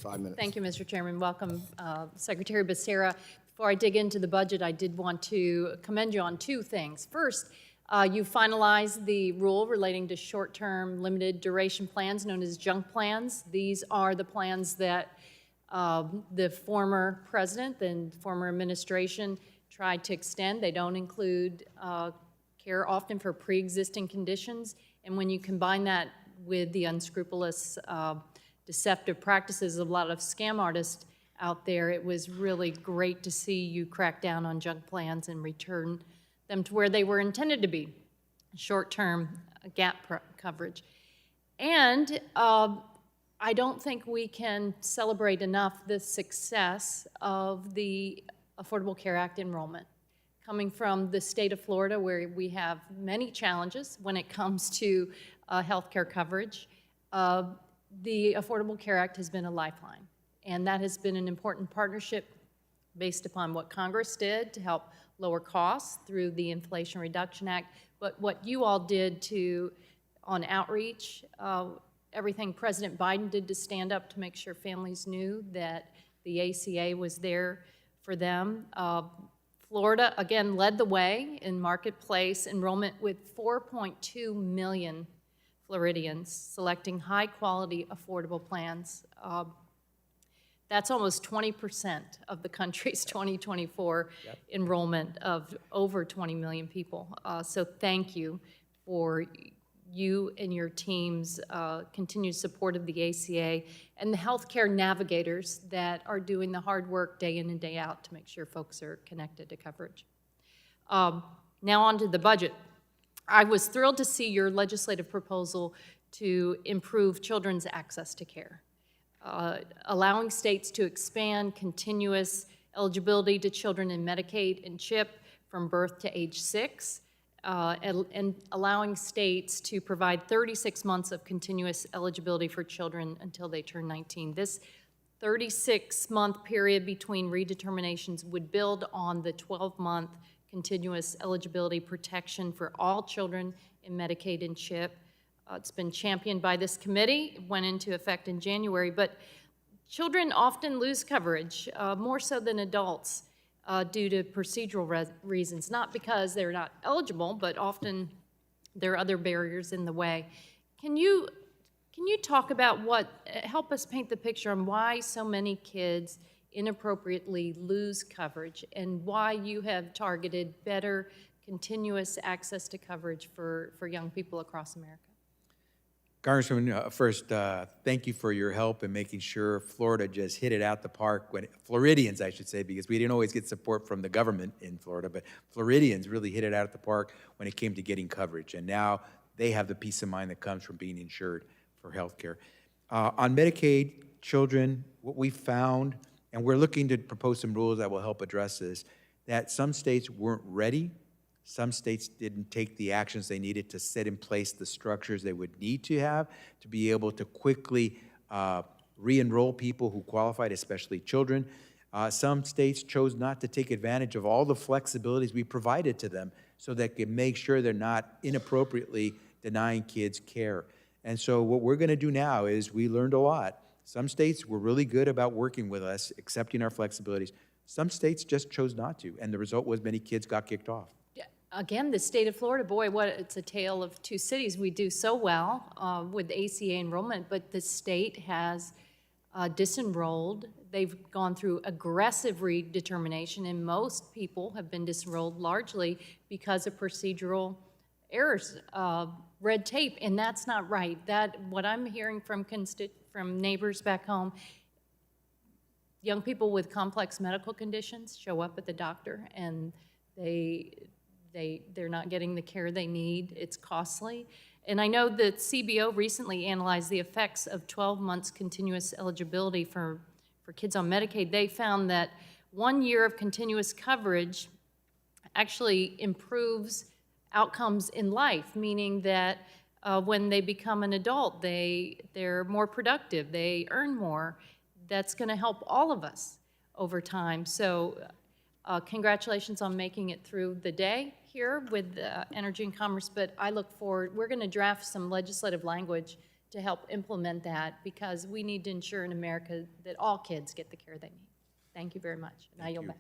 5 minutes. Thank you, Mr. Chairman. Welcome, Secretary Becerra. Before I dig into the budget, I did want to commend you on two things. First, you finalized the rule relating to short-term limited duration plans known as junk plans. These are the plans that the former president and former administration tried to extend. They don't include care often for pre-existing conditions, and when you combine that with the unscrupulous deceptive practices of a lot of scam artists out there, it was really great to see you crack down on junk plans and return them to where they were intended to be, short-term gap coverage. And I don't think we can celebrate enough the success of the Affordable Care Act enrollment. Coming from the state of Florida, where we have many challenges when it comes to health care coverage, the Affordable Care Act has been a lifeline. And that has been an important partnership based upon what Congress did to help lower costs through the Inflation Reduction Act, but what you all did on outreach, everything President Biden did to stand up to make sure families knew that the ACA was there for them. Florida, again, led the way in marketplace enrollment with 4.2 million Floridians selecting high-quality, affordable plans. That's almost 20% of the country's 2024 enrollment of over 20 million people. So thank you for you and your team's continued support of the ACA and the healthcare navigators that are doing the hard work day in and day out to make sure folks are connected to coverage. Now on to the budget. I was thrilled to see your legislative proposal to improve children's access to care, allowing states to expand continuous eligibility to children in Medicaid and CHIP from birth to age 6, and allowing states to provide 36 months of continuous eligibility for children until they turn 19. This 36-month period between redeterminations would build on the 12-month continuous eligibility protection for all children in Medicaid and CHIP. It's been championed by this committee. It went into effect in January, but children often lose coverage, more so than adults, due to procedural reasons, not because they're not eligible, but often there are other barriers in the way. Can you talk about help us paint the picture on why so many kids inappropriately lose coverage and why you have targeted better continuous access to coverage for young people across America? Congresswoman, first, thank you for your help in making sure Florida just hit it out the park. Floridians, I should say, because we didn't always get support from the government in Florida, but Floridians really hit it out of the park when it came to getting coverage. And now they have the peace of mind that comes from being insured for health care. On Medicaid, children, what we found, and we're looking to propose some rules that will help address this, that some states weren't ready. Some states didn't take the actions they needed to set in place the structures they would need to have to be able to quickly re-enroll people who qualified, especially children. Some states chose not to take advantage of all the flexibilities we provided to them so they could make sure they're not inappropriately denying kids care. And so what we're going to do now is we learned a lot. Some states were really good about working with us, accepting our flexibilities. Some states just chose not to, and the result was many kids got kicked off. Again, the state of Florida, boy, it's a tale of two cities. We do so well with ACA enrollment, but the state has disenrolled. They've gone through aggressive redetermination, and most people have been disenrolled largely because of procedural errors, red tape, and that's not right. What I'm hearing from neighbors back home, young people with complex medical conditions show up at the doctor, and they're not getting the care they need. It's costly. And I know that CBO recently analyzed the effects of 12 months continuous eligibility for kids on Medicaid. They found that 1 year of continuous coverage actually improves outcomes in life, meaning that when they become an adult, they're more productive, they earn more. That's going to help all of us over time. So congratulations on making it through the day here with Energy and Commerce, but I look forward, we're going to draft some legislative language to help implement that, because we need to ensure in America that all kids get the care they need. Thank you very much, and I yield back.